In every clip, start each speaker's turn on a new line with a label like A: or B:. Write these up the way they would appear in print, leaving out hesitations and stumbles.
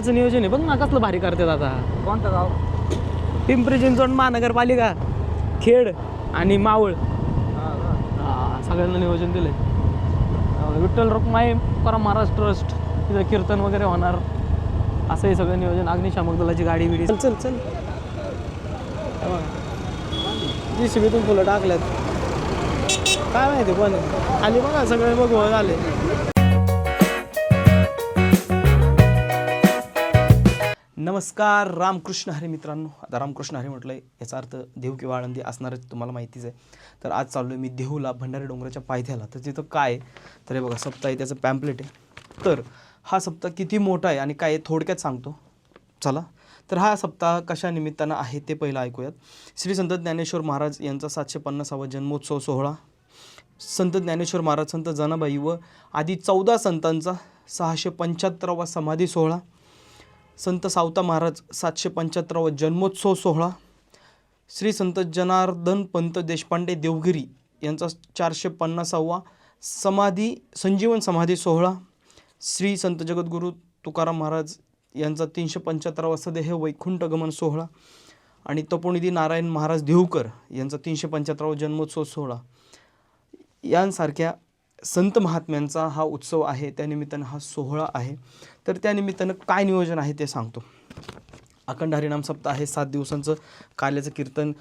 A: गावाचं नियोजन आहे बघ ना, कसलं भारी करतात आता.
B: कोणतं गाव?
A: पिंपरी चिंचवड महानगरपालिका, खेड आणि मावळ सगळ्यांना नियोजन दिलंय. विठ्ठल रखुमाई तुकाराम महाराज ट्रस्ट, तिथं कीर्तन वगैरे होणार, असं हे सगळं नियोजन. अग्निशामक दलाची गाडी बिडी. चल चल चल, JCB फुलं टाकल्यात काय माहिती पण आली बघा, सगळे बघ आले. नमस्कार, रामकृष्ण हरी मित्रांनो. आता रामकृष्ण हरी म्हटलं आहे, याचा अर्थ देहू किंवा आळंदी असणारच, तुम्हाला माहितीच आहे. तर आज चाललो आहे मी देहूला, भंडारी डोंगराच्या पायथ्याला. तर तिथं काय तर हे बघा, सप्ताह आहे, त्याचं पॅम्पलेट आहे. तर हा सप्ताह किती मोठा आहे आणि काय थोडक्यात सांगतो चला. तर हा सप्ताह कशा निमित्तानं आहे ते पहिलं ऐकूयात. श्री संत ज्ञानेश्वर महाराज यांचा 750वा जन्मोत्सव सोहळा, संत ज्ञानेश्वर महाराज, संत जनाबाई व आदी 14 संतांचा 675वा समाधी सोहळा, संत सावता महाराज 775वा जन्मोत्सव सोहळा, श्री संत जनार्दन पंत देशपांडे देवगिरी यांचा 450वा संजीवन समाधी सोहळा, श्री संत जगद्गुरू तुकाराम महाराज यांचा 375वा सदेह वैकुंठ गमन सोहळा आणि तपोनिधी नारायण महाराज देहूकर यांचा 375वा जन्मोत्सव सोहळा, यांसारख्या संत महात्म्यांचा हा उत्सव आहे. त्यानिमित्तानं हा सोहळा आहे. तर त्यानिमित्तानं काय नियोजन आहे ते सांगतो. अखंड हरिनाम सप्ताह आहे, 7 दिवसांचं कार्याचं कीर्तन,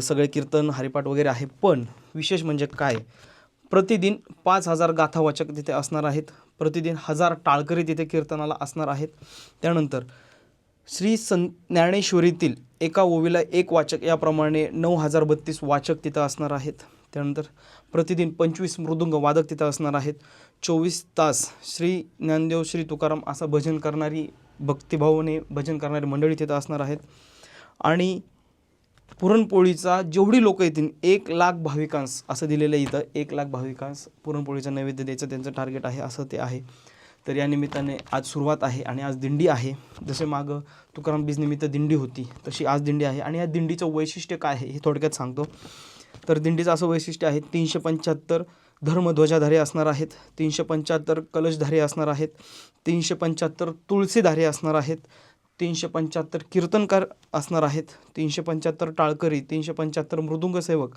A: सगळे कीर्तन हरिपाठ वगैरे आहे. पण विशेष म्हणजे काय, प्रतिदिन 5000 गाथावाचक तिथे असणार आहेत. प्रतिदिन 1000 टाळकरी तिथे कीर्तनाला असणार आहेत. त्यानंतर श्री ज्ञानेश्वरीतील एका ओवीला एक वाचक, याप्रमाणे 9032 वाचक तिथं असणार आहेत. त्यानंतर प्रतिदिन 25 मृदुंग वादक तिथं असणार आहेत. 24 तास श्री ज्ञानदेव श्री तुकाराम असं भजन करणारी, भक्तिभावाने भजन करणारी मंडळी तिथं असणार आहेत. आणि पुरणपोळीचा जेवढी लोक येतील 1,00,000 भाविकांस असं दिलेलं आहे इथं. 1,00,000 भाविकांस पुरणपोळीचा नैवेद्य द्यायचं त्यांचं टार्गेट आहे, असं ते आहे. तर या निमित्ताने आज सुरुवात आहे आणि आज दिंडी आहे. जसे मागं तुकाराम बीजनिमित्त दिंडी होती, तशी आज दिंडी आहे. आणि या दिंडीचं वैशिष्ट्य काय आहे हे थोडक्यात सांगतो. तर दिंडीचं असं वैशिष्ट्य आहे, 375 धर्मध्वजाधारे असणार आहेत, 375 कलशधारे असणार आहेत, 375 तुळशीधारे असणार आहेत, 375 कीर्तनकार असणार आहेत, 375 टाळकरी, 375 मृदुंग सेवक,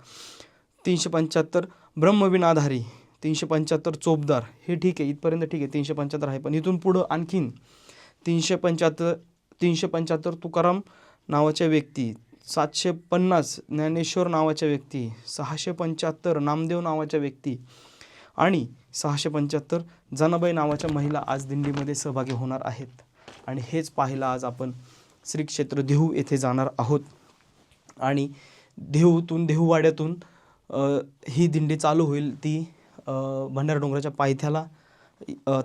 A: 375 ब्रह्मविनाधारी, 375 चोपदार. हे ठीक आहे, इथपर्यंत ठीक आहे, 375 आहे. पण इथून पुढं आणखीन 375 तुकाराम नावाच्या व्यक्ती, 750 ज्ञानेश्वर नावाच्या व्यक्ती, 675 नामदेव नावाच्या व्यक्ती आणि 675 जनाबाई नावाच्या महिला आज दिंडीमध्ये सहभागी होणार आहेत. आणि हेच पाहायला आज आपण श्री क्षेत्र देहू येथे जाणार आहोत. आणि देहूवाड्यातून ही दिंडी चालू होईल, ती भंडारी डोंगराच्या पायथ्याला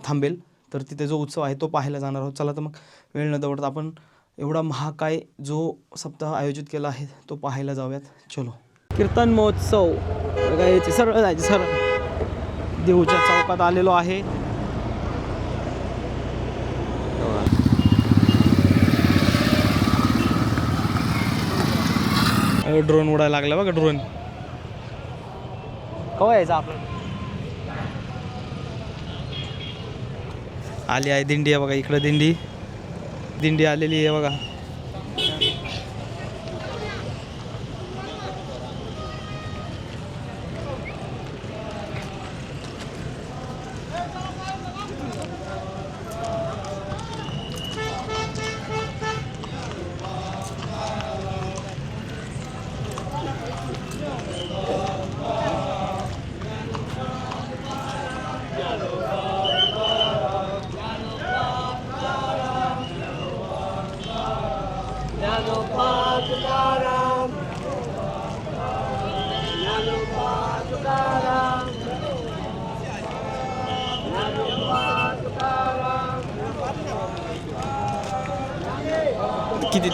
A: थांबेल. तर तिथे जो उत्सव आहे तो पाहायला जाणार आहोत. चला तर मग वेळ न दवडता आपण एवढा महाकाय जो सप्ताह आयोजित केला आहे तो पाहायला जाऊयात. चलो. कीर्तन महोत्सव यायचे सरळ जायचे, सरळ देहूच्या चौकात आलेलो आहे. ड्रोन उडायला लागला बघा, ड्रोन कवा यायचा आपलं. आली आहे दिंडी आहे बघा, इकडं दिंडी आलेली आहे बघा. किती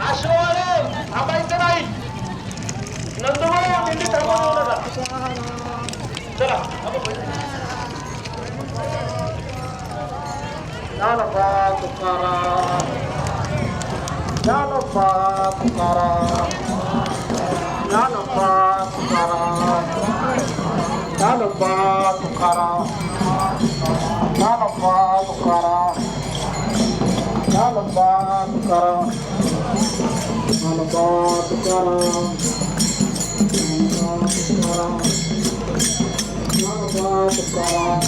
B: आश्रवाले थांबायचं नाही. नंदुभाऊ दिंडी थांबवू नका. चला ज्ञानोबा तुकाराम, ज्ञानोबा तुकाराम, ज्ञानोबा तुकाराम, ज्ञानोबा तुकाराम, ज्ञानोबा तुकाराम, ज्ञानोबा तुकाराम, ज्ञानोबा तुकाराम, ज्ञानोबा तुकाराम,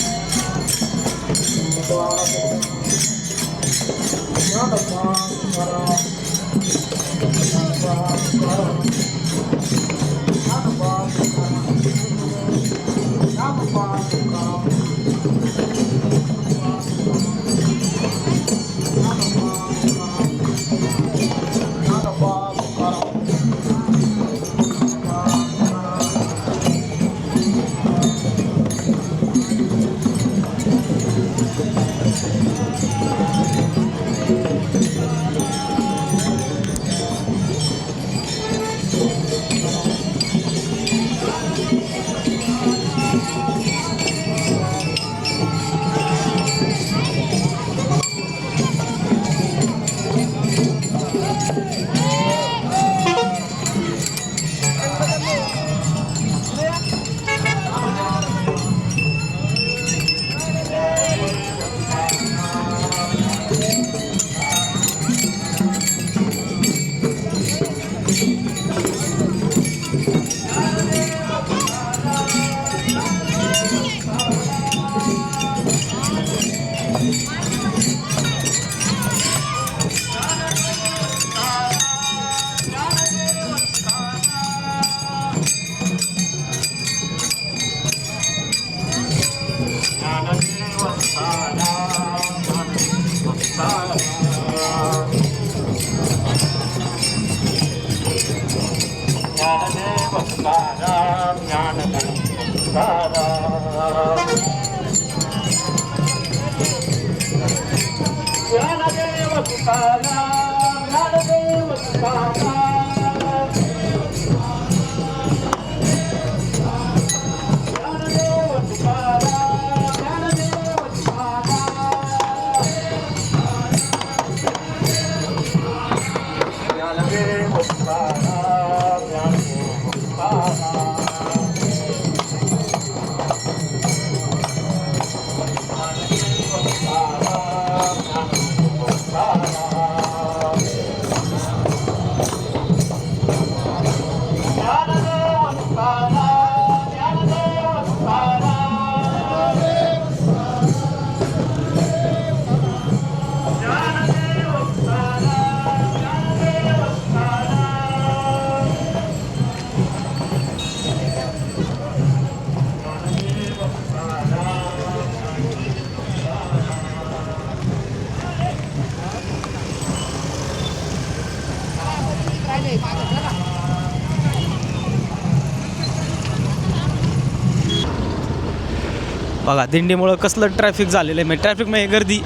A: बघा दिंडीमुळं कसलं ट्रॅफिक झालेलं आहे. म्हणजे ट्रॅफिकमध्ये गर्दी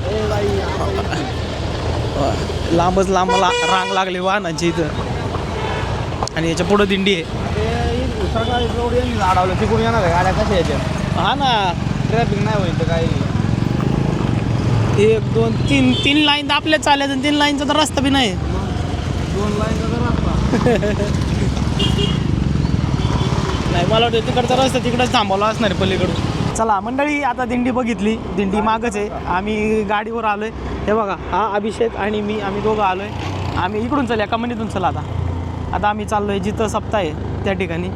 A: लांबच रांग लागली वाहनांची इथं आणि याच्या पुढं दिंडी आहे.
C: अडवलं तिकडून येणार आहे गाड्या कशा याच्या.
A: हा ना
C: ट्रॅफिक नाही होईल तर काही
A: 1 2 3 लाईन तर आपल्या चालायचं आणि 3 लाईनचा तर रस्ता बी नाही.
C: 2 लाईनचा तर रस्ता
A: नाही मला वाटतं तिकडचा रस्ता तिकडंच थांबवला असणार आहे पलीकडून. चला मंडळी आता दिंडी बघितली. दिंडी मागच आहे. आम्ही गाडीवर आलो आहे. हे बघा हा अभिषेक आणि मी आम्ही दोघं आलो आहे. आम्ही इकडून चला एका मनीतून चला आता आम्ही चाललो आहे जिथं सप्ताह आहे त्या ठिकाणी.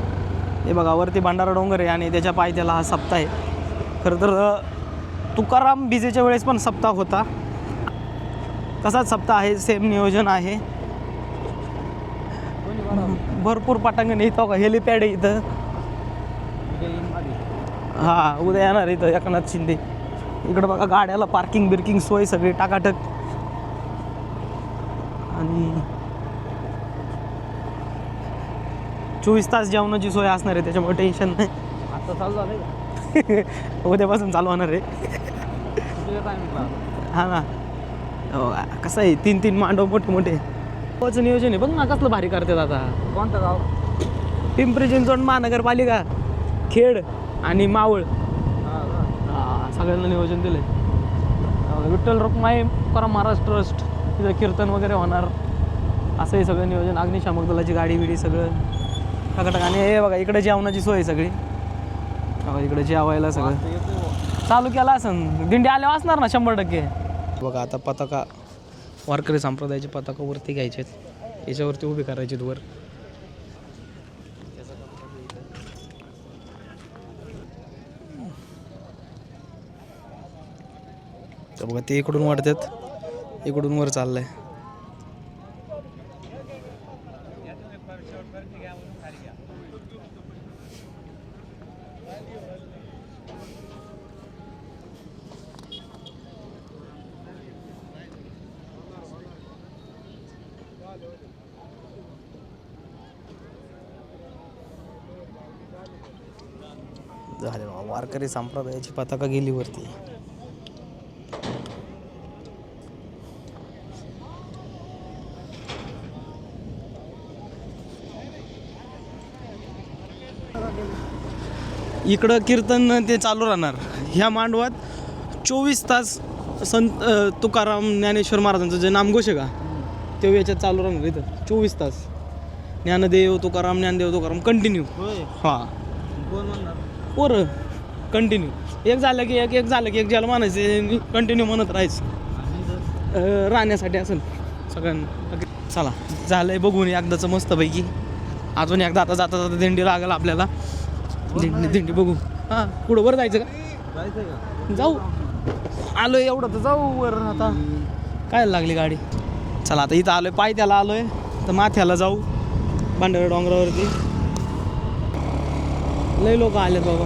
A: हे बघा वरती भंडारा डोंगर आहे आणि त्याच्या पायथ्याला हा सप्ताह आहे. खरं तर तुकाराम बीजेच्या वेळेस पण सप्ताह होता. तसाच सप्ताह आहे. सेम नियोजन आहे. भरपूर पटांगण इथं हेलिपॅड आहे इथं. हां उद्या येणार इथं एकनाथ शिंदे. इकडं बघा गाड्याला पार्किंग बिर्किंग सोय सगळी टाकाटक. आणि 24 तास जेवणाची सोय असणार आहे त्याच्यामुळे टेन्शन नाही.
C: आता चालू झालं का
A: उद्यापासून चालू होणार आहे.
C: टायमिंगला
A: हां ना कसं आहे 3 मांडव मोठे मोठे. गावाचं नियोजन आहे बघ ना कसलं भारी करतात आता.
C: कोणतं गाव?
A: पिंपरी चिंचवड महानगरपालिका, खेड आणि मावळ सगळ्यांना नियोजन दिले. विठ्ठल रखुमाई तुकाराम महाराज ट्रस्ट तिथं कीर्तन वगैरे होणार असं हे सगळं नियोजन. अग्निशामक दलाची गाडी बिडी सगळं टकाटक. आणि हे बघा इकडे जेवणाची सोय सगळी बघा, इकडे जेवायला सगळं चालू केलं असं. दिंडी आल्यावर असणार ना 100%. बघा आता पताका वारकरी संप्रदायाची पताका वरती घ्यायचे आहेत, याच्यावरती उभी करायची वर. तर बघा ते इकडून वाढतात, इकडून वर चाललंय. झाले बघा, वारकरी संप्रदायाची पताका गेली वरती. इकडं कीर्तन ते चालू राहणार. ह्या मांडवात 24 तास संत तुकाराम ज्ञानेश्वर महाराजांचं जे नामघोष आहे का ते याच्यात चालू राहणार इथं 24 तास. ज्ञानदेव तुकाराम, ज्ञानदेव तुकाराम कंटिन्यू. हां
C: कोण म्हणणार?
A: पोरं कंटिन्यू एक झालं की एक, एक झालं की एक, ज्याला म्हणायचं कंटिन्यू म्हणत राहायचं. राहण्यासाठी असेल सगळ्यांना. चला झालंय बघून एकदाचं मस्तपैकी. अजून एकदा आता जाता जाता दिंडी लागेल आपल्याला. दिंडी बघू. हां पुढं वर जायचं का?
C: जायचं का?
A: जाऊ. आलोय एवढं तर जाऊ वर. आता काय लागली गाडी. चला आता इथं आलोय, पायथ्याला आलोय तर माथ्याला जाऊ भांडारा डोंगरावरती. लय लोक आलेत बाबा.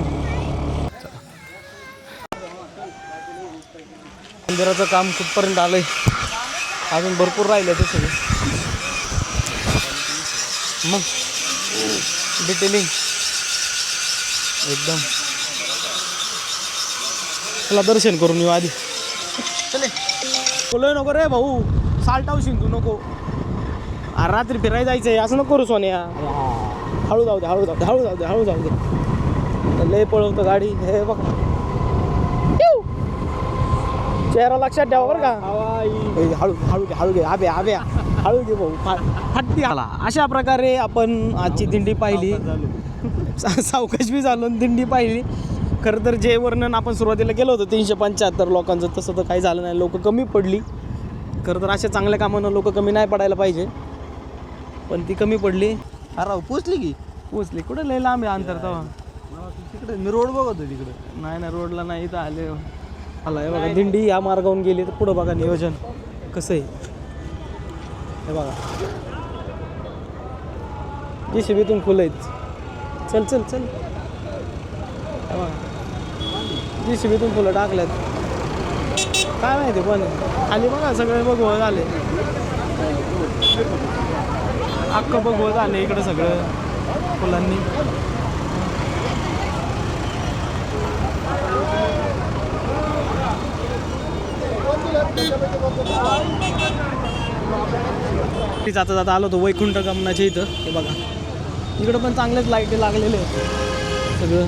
A: मंदिराचं काम कुठपर्यंत आलंय, अजून भरपूर राहिलं ते सगळे. मग डिटेलिंग एकदम. चला दर्शन करून येऊ आधी. चले बोलय नको रे भाऊ, साल्टावशील तू नको. अरे रात्री फिरायला जायचंय असं नको करू सोन्या. हळू जाऊ दे, हळू जाऊ दे, हळू जाऊ दे, हळू जाऊ दे. लय पळवतं गाडी. हे बघ चेहरा लक्षात ठेवा बरं का. हळू हळू घे, हळू घे. आबे आबे हळू घे भाऊ, हट्टी आला. अशा प्रकारे आपण आजची दिंडी पाहिली. सावकाश बी झालो, दिंडी पाहिली. खरं तर जे वर्णन आपण सुरुवातीला केलं होतं 375 लोकांचं, तसं तर काही झालं नाही. लोक कमी पडली. खरं तर अशा चांगल्या कामांना लोक कमी नाही पडायला पाहिजे, पण ती कमी पडली.
C: अरे पोचली की?
A: पोचली कुठं लय लांब आहे अंतर तेव्हा.
C: तिकडे मी रोड बघतो तिकडे.
A: नाही नाही रोडला नाही, इथं आले. आला हे बघा दिंडी या मार्गावरून गेली तर पुढं बघा नियोजन कसं आहे. हे बघा JCBतून फुलं आहेत. चल चल चल. हे बघा JCBतून फुलं टाकल्यात. काय माहिती पण खाली बघा सगळे बघवत आले. अख्खं बघवत आले इकडं सगळं फुलांनी. जाता जाता आलो होतो वैकुंठ गमनाच्या इथं. हे बघा इकडं पण चांगलेच लाईटी लागलेले आहेत सगळं.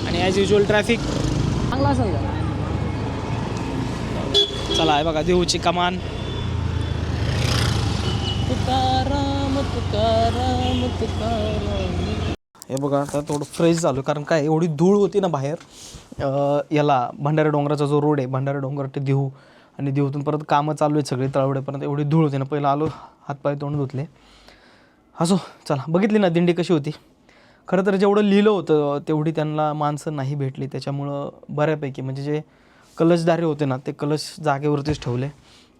A: आणि ॲज युजल ट्रॅफिक चांगला असेल का. चला आहे बघा देऊची कमान. तुकाराम तुकाराम तुकाराम. हे बघा आता थोडं फ्रेश झालो, कारण काय एवढी धूळ होती ना बाहेर. याला भंडारा डोंगराचा जो रोड आहे, भंडारा डोंगर ते देहू, आणि देहूतून परत कामं चालू आहेत सगळे तळवड्यापर्यंत. एवढी धूळ होती ना, पहिलं आलो हातपाय तोंड धुतले. असो चला, बघितली ना दिंडी कशी होती. खरं तर जेवढं लिहिलं होतं तेवढी त्यांना माणसं नाही भेटली. त्याच्यामुळं बऱ्यापैकी म्हणजे जे कलशधारे होते ना ते कलश जागेवरतीच ठेवले,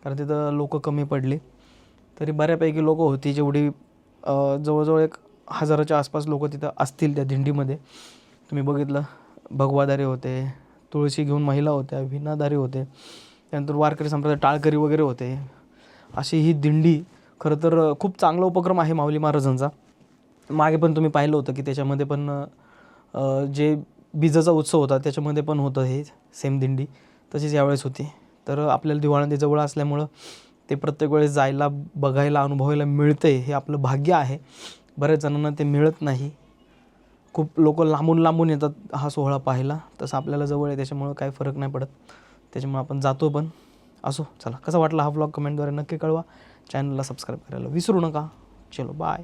A: कारण तिथं लोक कमी पडली. तरी बऱ्यापैकी लोक होती, जेवढी जवळजवळ 1000च्या आसपास लोक तिथं असतील त्या दिंडीमध्ये. तुम्ही बघितलं भगवादारे होते, तुळशी घेऊन महिला होत्या, विणाधारी होते, त्यानंतर वारकरी संप्रदाय टाळकरी वगैरे होते. अशी ही दिंडी खरं तर खूप चांगला उपक्रम आहे माऊली महाराजांचा. मागे पण तुम्ही पाहिलं होतं की त्याच्यामध्ये पण जे बीजाचा उत्सव होता त्याच्यामध्ये पण होतं हे सेम दिंडी, तशीच यावेळेस होती. तर आपल्याला दिवाळंदी जवळ असल्यामुळं ते प्रत्येक वेळेस जायला बघायला अनुभवायला मिळते हे आपलं भाग्य आहे. बऱ्याच जणांना ते मिळत नाही. खूप लोक लांबून लांबून येतात हा सोहळा पाहायला. तसं आपल्याला जवळ आहे त्याच्यामुळं काही फरक नाही पडत. त्याच्यामुळे आपण जातो पण. असो चला, कसा वाटला हा व्लॉग कमेंटद्वारे नक्की कळवा. चॅनलला सबस्क्राईब करायला विसरू नका. चलो बाय.